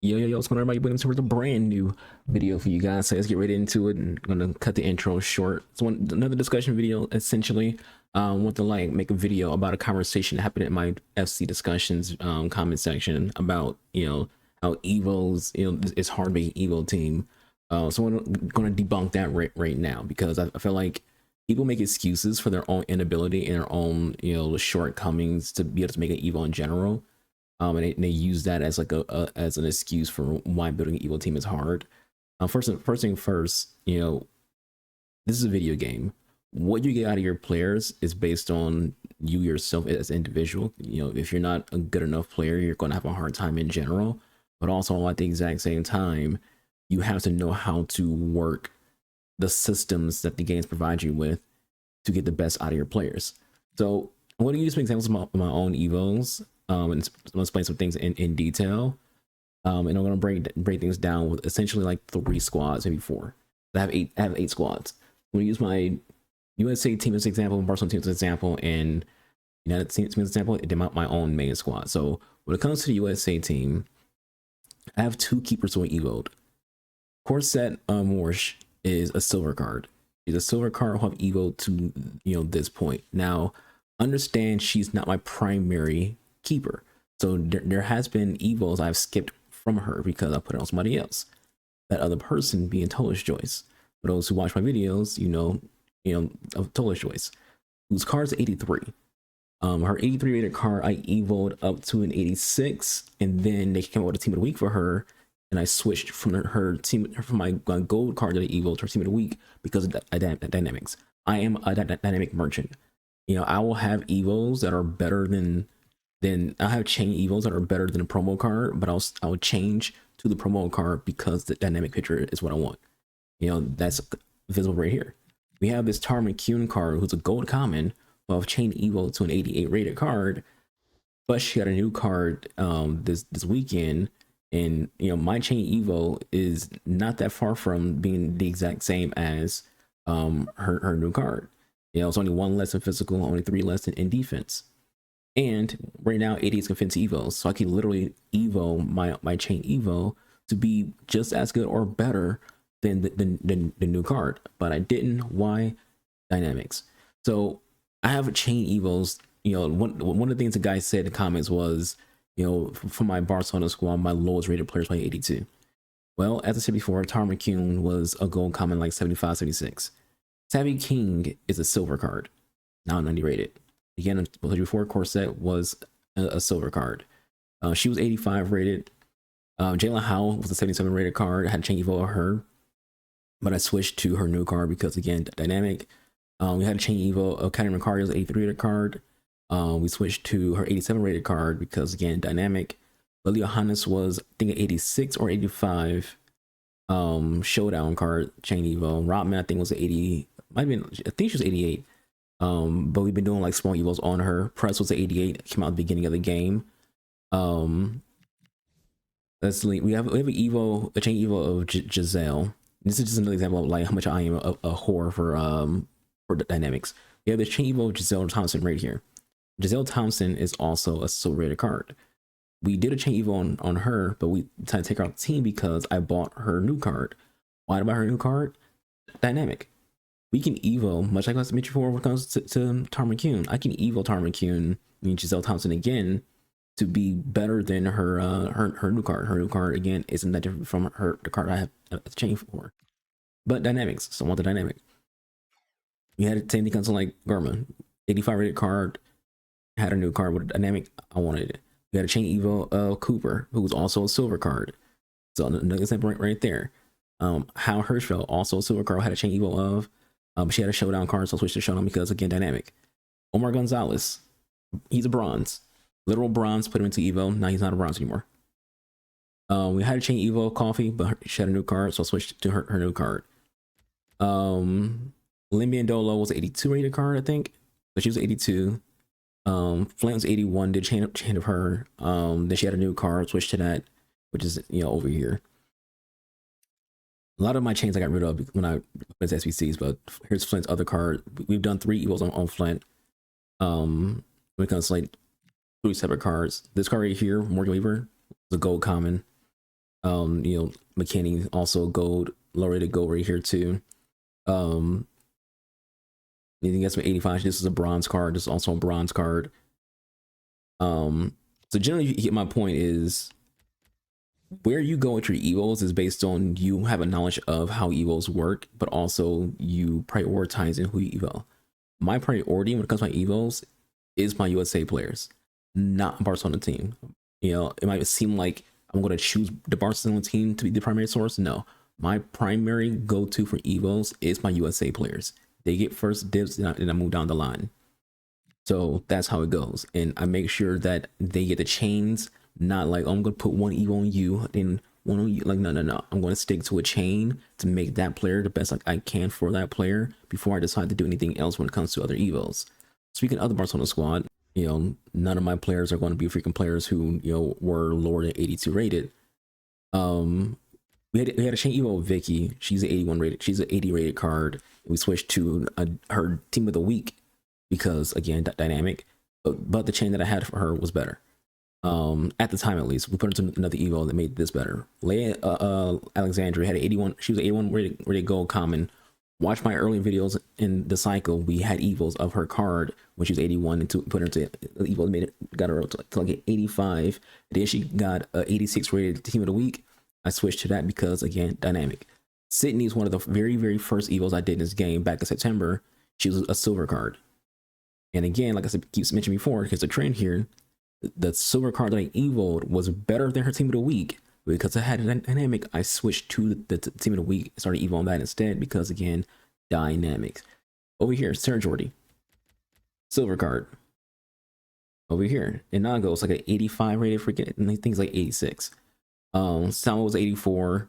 Yo, what's going on, everybody? Welcome to a brand new video for you guys. So let's get right into it. And I'm gonna cut the intro short. It's another discussion video, essentially. Want to like make a video about a conversation that happened in my FC discussions comment section about how Evo's it's hard to be an Evo team. So I'm gonna debunk that right now because I feel like people make excuses for their own inability and their own shortcomings to be able to make an Evo in general. And they use that as like as an excuse for why building an Evo team is hard. First thing first, this is a video game. What you get out of your players is based on you yourself as an individual. If you're not a good enough player, you're going to have a hard time in general. But also at the exact same time, you have to know how to work the systems that the games provide you with to get the best out of your players. So I'm going to use some examples of my own Evos. And I'm gonna explain some things in detail. And I'm gonna break things down with essentially like 3 squads, maybe 4. I have 8 squads. I'm gonna use my USA team as an example, Barcelona team as an example, and United States team as an example, and then my own main squad. So when it comes to the USA team, I have 2 keepers who are evoed. Corset Morsh is a silver card. She's a silver card who have evoed to this point. Now, understand she's not my primary keeper, so there has been evos I've skipped from her because I put it on somebody else. That other person being Toler's Joyce. For those who watch my videos, of Toler's Joyce, whose card is 83. Her 83 rated card I evoed up to an 86, and then they came out with a team of the week for her, and I switched from from my gold card that I evoed to her team of the week because of that dynamics. I am a dynamic merchant. I will have evos that are better than I have chain evos that are better than a promo card, but I'll change to the promo card because the dynamic picture is what I want. That's visible right here. We have this Tara McCune card who's a gold common of chain evo to an 88 rated card, but she got a new card this weekend, and my chain evo is not that far from being the exact same as her new card. It's only 1 less in physical, only 3 less in defense. And right now, 80 is confidence evo, so I can literally evo my chain evo to be just as good or better than the new card. But I didn't. Why? Dynamics. So I have chain evos. One of the things the guy said in the comments was, for my Barcelona squad, my lowest rated player is by 82. Well, as I said before, Tara McCune was a gold common like 75, 76. Savvy King is a silver card, now 90 rated. Again, before Corset was a silver card. She was 85 rated. Jayla Howell was a 77 rated card. I had to change evo of her, but I switched to her new card because, again, dynamic. We had to change evo of Katarina Macari's 83 rated card. We switched to her 87 rated card because, again, dynamic. Lily Johannes was, I think, an 86 or 85 showdown card, chain evo. Rodman, I think, was an 80. I think she was 88. But we've been doing like small evos on her. Press was an 88, came out at the beginning of the game. We have an evo, a chain evo of Giselle. This is just another example of like how much I am a whore for the dynamics. We have the chain evo of Giselle Thompson right here. Giselle Thompson is also a silver rated card. We did a chain evo on her, but we decided to take her out the team because I bought her new card. Why did I buy her new card? Dynamic. We can evo, much like I mentioned before when it comes to Tara McCune. I can evo Tara McCune, Giselle Thompson again, to be better than her new card. Her new card, again, isn't that different from the card I have a chain for. But dynamics, so I want the dynamic. We had the same thing comes like Garma, 85 rated card, had a new card with a dynamic, I wanted it. We had a chain evo of Cooper, who was also a silver card. So another example right there. Hal Hirschfeld, also a silver card, had a chain evo of. She had a showdown card, so I switched to showdown because, again, dynamic. Omar Gonzalez, he's a bronze. Literal bronze, put him into Evo. Now he's not a bronze anymore. We had a chain Evo Coffee, but she had a new card, so I switched to her new card. Limby Ndolo was an 82 rated card, I think. So she was 82. Flint was 81, did chain of her. Then she had a new card, switched to that, which is, over here. A lot of my chains I got rid of when I went to SBCs, but here's Flint's other card. We've done 3 evos on Flint. When it comes to like 3 separate cards. This card right here, Morgan Weaver, is a gold common. You know, McKinney also gold, low rated gold right here too. Anything gets me 85. This is a bronze card. This is also a bronze card. So generally, my point is where you go with your evos is based on you have a knowledge of how evos work, but also you prioritizing who you evo. My priority when it comes to my evos is my USA players, not Barcelona team. You know, it might seem like I'm going to choose the Barcelona team to be the primary source. No, my primary go-to for evos is my USA players. They get first dibs, and I move down the line. So that's how it goes. And I make sure that they get the chains, not like, oh, I'm going to put one evo on you, then one on you. Like, no. I'm going to stick to a chain to make that player the best I can for that player before I decide to do anything else when it comes to other evos. Speaking of the Barcelona squad, you know, none of my players are going to be freaking players who, you know, were lower than 82 rated. We had a chain evo with Vicky. She's an 81 rated. She's an 80 rated card. We switched to her team of the week because, again, dynamic. But the chain that I had for her was better. At the time, at least, we put her into another evo that made this better. Leia Alexandria had an 81. She was an 81 rated gold common. Watch my early videos in the cycle. We had evos of her card when she was 81 and put her into evo, got her to like an 85. Then she got a 86 rated team of the week. I switched to that because, again, dynamic. Sydney is one of the very, very first evos I did in this game back in September. She was a silver card. And again, like I said, keeps mentioned before, because the trend here, the silver card that I evoed was better than her team of the week. Because I had a dynamic, I switched to the team of the week, started evoing that instead because, again, dynamics. Over here, Sarah Jordy, silver card. Over here, Inago is like an 85 rated, freaking things like 86. Salma was 84.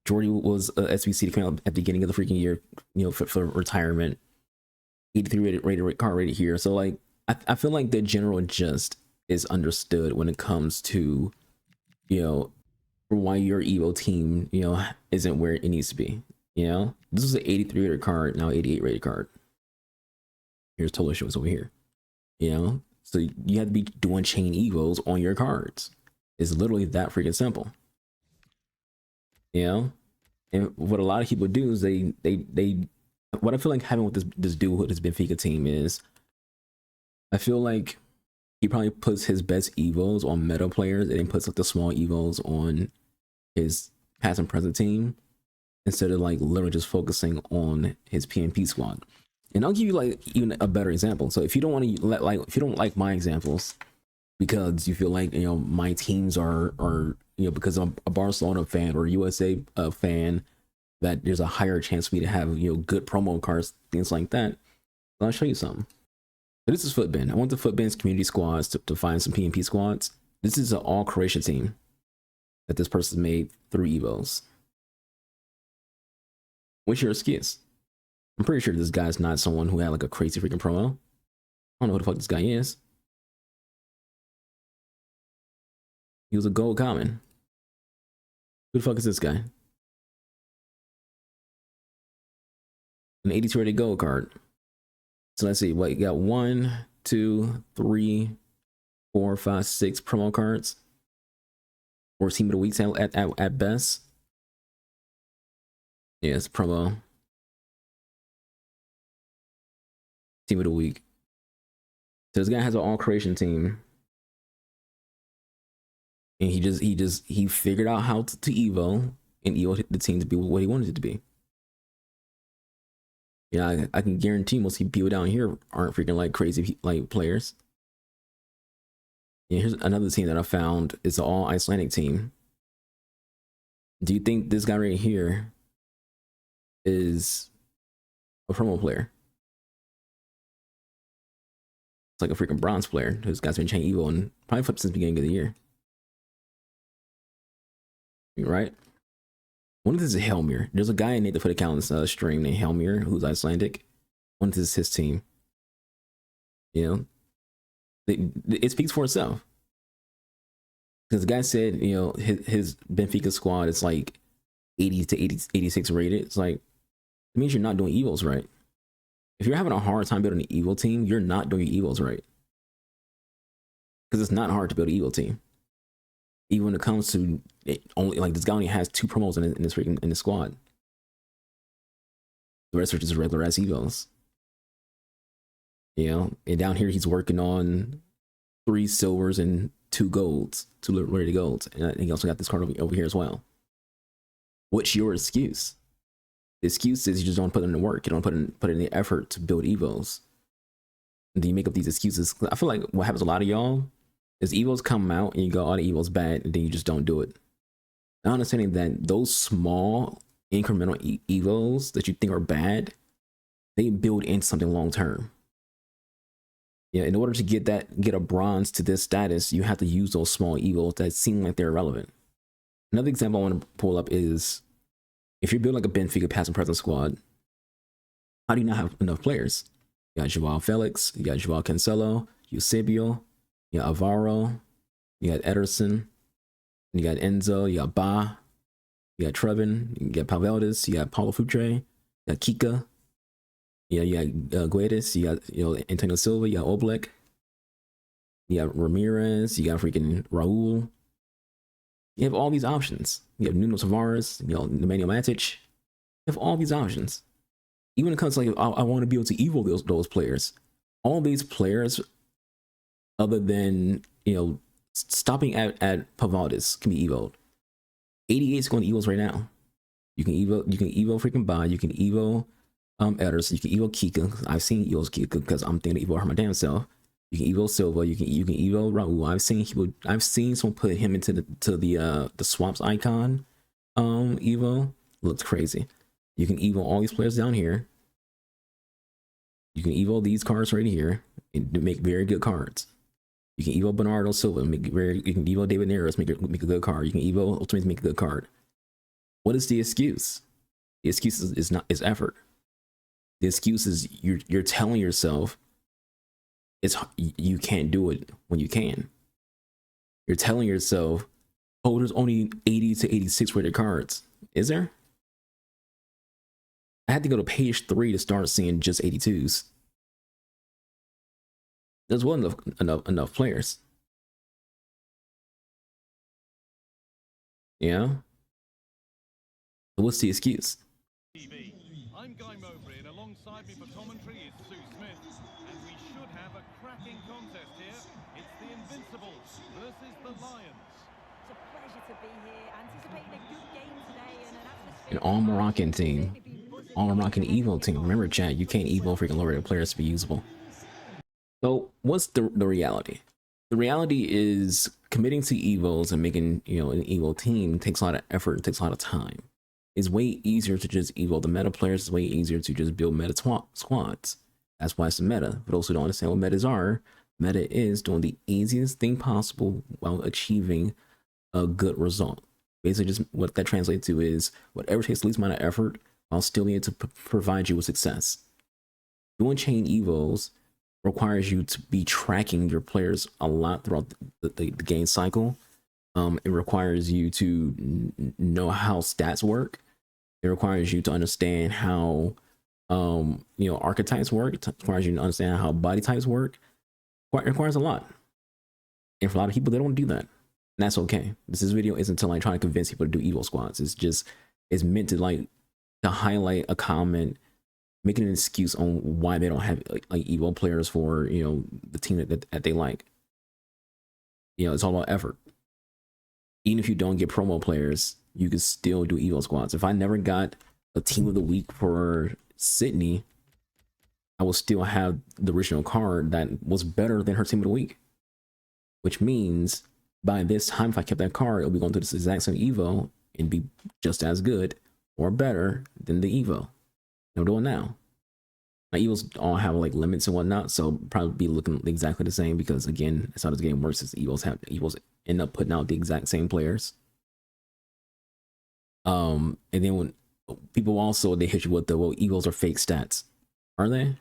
Jordy was a SBC to come out at the beginning of the freaking year, you know, for retirement. 83 rated card rated here. So like, I feel like the general gist is understood when it comes to, you know, why your evo team, you know, isn't where it needs to be. You know, this is an 83 rated card, now 88 rated card. Here's total shows over here. You know, so you have to be doing chain evos on your cards. It's literally that freaking simple. You know, and what a lot of people do is they what I feel like having with this dude with this Benfica team is, I feel like he probably puts his best evos on meta players and then puts like the small evos on his past and present team instead of like literally just focusing on his PNP squad. And I'll give you like even a better example. So if you don't want to if you don't like my examples because you feel like, you know, my teams are you know, because I'm a Barcelona fan or USA fan, that there's a higher chance for me to have, you know, good promo cards, things like that. I'll show you something. So this is Footbin. I want the Footbin's community squads to find some PNP squads. This is an all Croatian team that this person made through evos. What's your excuse? I'm pretty sure this guy's not someone who had like a crazy freaking promo. I don't know who the fuck this guy is. He was a gold common. Who the fuck is this guy? An 82 rated gold card. So let's see what you got. 1, 2, 3, 4, 5, 6 promo cards. Or team of the weeks at best. Yes, promo. Team of the week. So this guy has an all Croatian team. And he figured out how to evo and evo the team to be what he wanted it to be. Yeah, I can guarantee most people down here aren't freaking like crazy like players. Yeah, here's another team that I found. It's an all Icelandic team. Do you think this guy right here is a promo player? It's like a freaking bronze player who's got been chain evo and probably flipped since the beginning of the year. Right? One of this is Helmir. There's a guy I need to put a count on this stream named Helmir, who's Icelandic. One of this is his team. You know, it speaks for itself. Because the guy said, you know, his Benfica squad is like 80 to 86 rated. It's like, it means you're not doing evos right. If you're having a hard time building an evil team, you're not doing your evos right. Because it's not hard to build an evil team. Even when it comes to it, only like this guy only has 2 promos in this freaking in the squad. The rest are just regular ass evos. You know, and down here he's working on 3 silvers and 2 golds, 2 rarity golds, and he also got this card over here as well. What's your excuse? The excuse is you just don't put in the work. You don't put in the effort to build evos. And then you make up these excuses. I feel like what happens to a lot of y'all is evos come out and you go, "Oh, the evos bad," and then you just don't do it. Not understanding that those small incremental evos that you think are bad, they build into something long term. Yeah, in order to get a bronze to this status, you have to use those small evos that seem like they're irrelevant. Another example I want to pull up is if you're building like a Benfica past and present squad, how do you not have enough players? You got Joao Felix, you got Joao Cancelo, Eusebio, you got Alvaro, you got Ederson, you got Enzo, you got Ba, you got Trevin, you got Paveldes, you got Paulo Futre, you got Kika. Yeah, you got Guedes, you got Antonio Silva, you got Oblak, you got Ramirez, you got freaking Raul. You have all these options. You have Nuno Tavares, Nemanja Matic. You have all these options. Even when it comes to like, I want to be able to evo those players. All these players, other than stopping at Paveldes, can be evoed. 88 is going to evos right now. You can evo freaking Ba, you can evo Ederson, you can evo Kika. I've seen evos Kika because I'm thinking of evo her my damn self. You can evo Silva, you can evo Raul. I've seen someone put him into the swaps icon evo. Looks crazy. You can evo all these players down here. You can evo these cards right here and make very good cards. You can evo Bernardo Silva, you can evo David Neres, make a good card. You can evo Ultimate, make a good card. What is the excuse? The excuse is effort. The excuse is you're telling yourself you can't do it when you can. You're telling yourself, oh, there's only 80 to 86 rated cards. Is there? I had to go to page 3 to start seeing just 82s. There's wasn't enough players. Yeah. So what's the excuse? I'm Guy Mowbray, and alongside me for commentary is Sue Smith, and we should have a cracking contest here. It's the Invincibles versus the Lions. It's a pleasure to be here, anticipating a good game today and an atmosphere. An all Moroccan team, all Moroccan Evo team. Remember, chat, you can't Evo freaking lower rated players to be usable. So what's the reality? The reality is committing to Evos and making an Evo team takes a lot of effort, it takes a lot of time. It's way easier to just evo the meta players. It's way easier to just build meta squads. That's why it's the meta. For those who don't understand what metas are, meta is doing the easiest thing possible while achieving a good result. Basically, just what that translates to is whatever takes the least amount of effort while still being able to provide you with success. Doing chain evos requires you to be tracking your players a lot throughout the game cycle. It requires you to know how stats work. It requires you to understand how archetypes work. It requires you to understand how body types work. It requires a lot. And for a lot of people, they don't do that. And that's okay. This video isn't to like trying to convince people to do Evo squads. It's meant to to highlight a comment, making an excuse on why they don't have like Evo players for the team that they like. It's all about effort. Even if you don't get promo players, you can still do Evo squads. If I never got a team of the week for Sydney, I will still have the original card that was better than her team of the week. Which means by this time, if I kept that card, it'll be going to this exact same Evo and be just as good or better than the Evo I'm doing now. My Evos all have like limits and whatnot, so probably be looking exactly the same because again, that's how this game works. Is Evos end up putting out the exact same players. And then when people also they hit you with the Evos are fake stats, are they?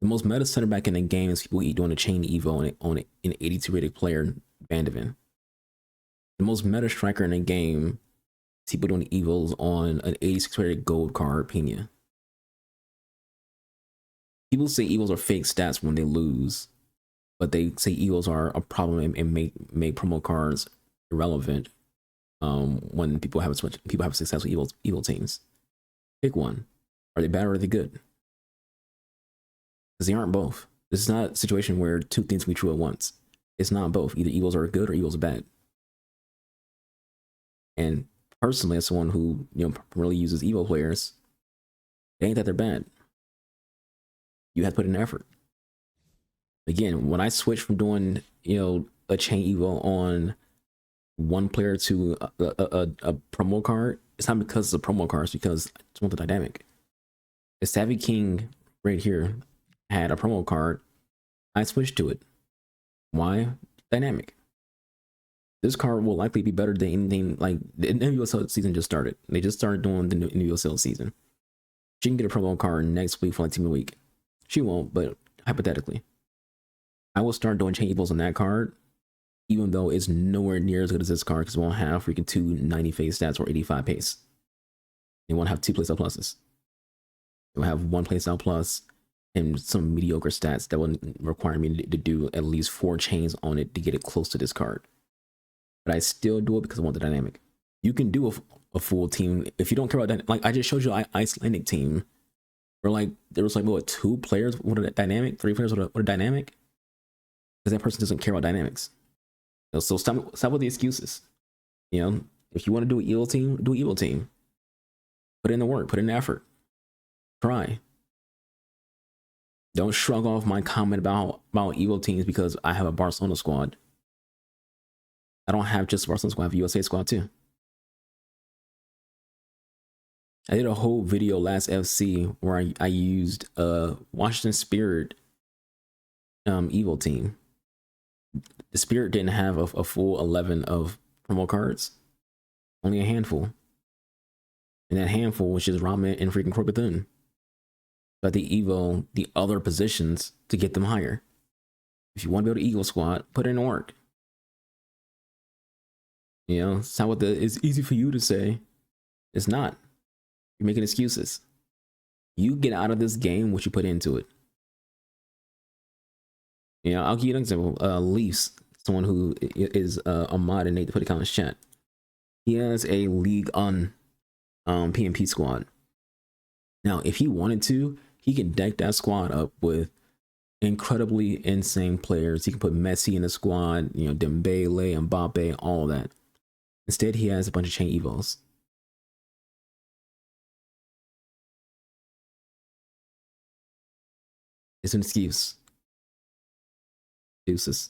The most meta center back in the game is people doing a chain Evo on an 82 rated player, Vandeven. The most meta striker in the game is people doing Evos on an 86 rated gold card, Pena. People say Evos are fake stats when they lose, but they say Evos are a problem and make promo cards irrelevant when people have success with evil teams. Pick one. Are they bad or are they good? Because they aren't both. This is not a situation where two things can be true at once. It's not both. Either evils are good or evils are bad. And personally, as someone who really uses evil players, it ain't that they're bad. You have to put in effort. Again, when I switched from doing a chain evo on one player to a promo card, it's not because it's a promo card, it's because I just want the dynamic. The Savvy King right here had a promo card. I switched to it. Why? Dynamic. This card will likely be better than anything. Like, the NWSL season just started. They just started doing the new NWSL season. She can get a promo card next week for like Team of the Week. She won't, but hypothetically, I will start doing chain evos on that card, even though it's nowhere near as good as this card, because it won't have freaking 290 phase stats or 85 pace. It won't have 2 playstyle pluses. It will have 1 playstyle plus and some mediocre stats that will require me to do at least 4 chains on it to get it close to this card. But I still do it because I want the dynamic. You can do a full team if you don't care about that. Like, I just showed you an Icelandic team where like there was like what, 2 players with a dynamic, 3 players with a dynamic, because that person doesn't care about dynamics. So stop with the excuses. If you want to do an evil team, do an evil team. Put in the work, put in the effort. Try. Don't shrug off my comment about evil teams because I have a Barcelona squad. I don't have just a Barcelona squad, I have a USA squad too. I did a whole video last FC where I used Washington Spirit evil team. The Spirit didn't have a full 11 of promo cards, only a handful. And that handful was just Ramen and freaking Corpethun. But the evo the other positions to get them higher. If you want to build an Eagle squad, put in work. It's not it's easy for you to say. It's not. You're making excuses. You get out of this game what you put into it. I'll give you an example. Leafs, someone who is a mod and Nate to put a comment in chat. He has a League on PMP squad. Now, if he wanted to, he can deck that squad up with incredibly insane players. He can put Messi in the squad, Dembele, Mbappe, all that. Instead, he has a bunch of chain evos. It's an excuse. Deuces.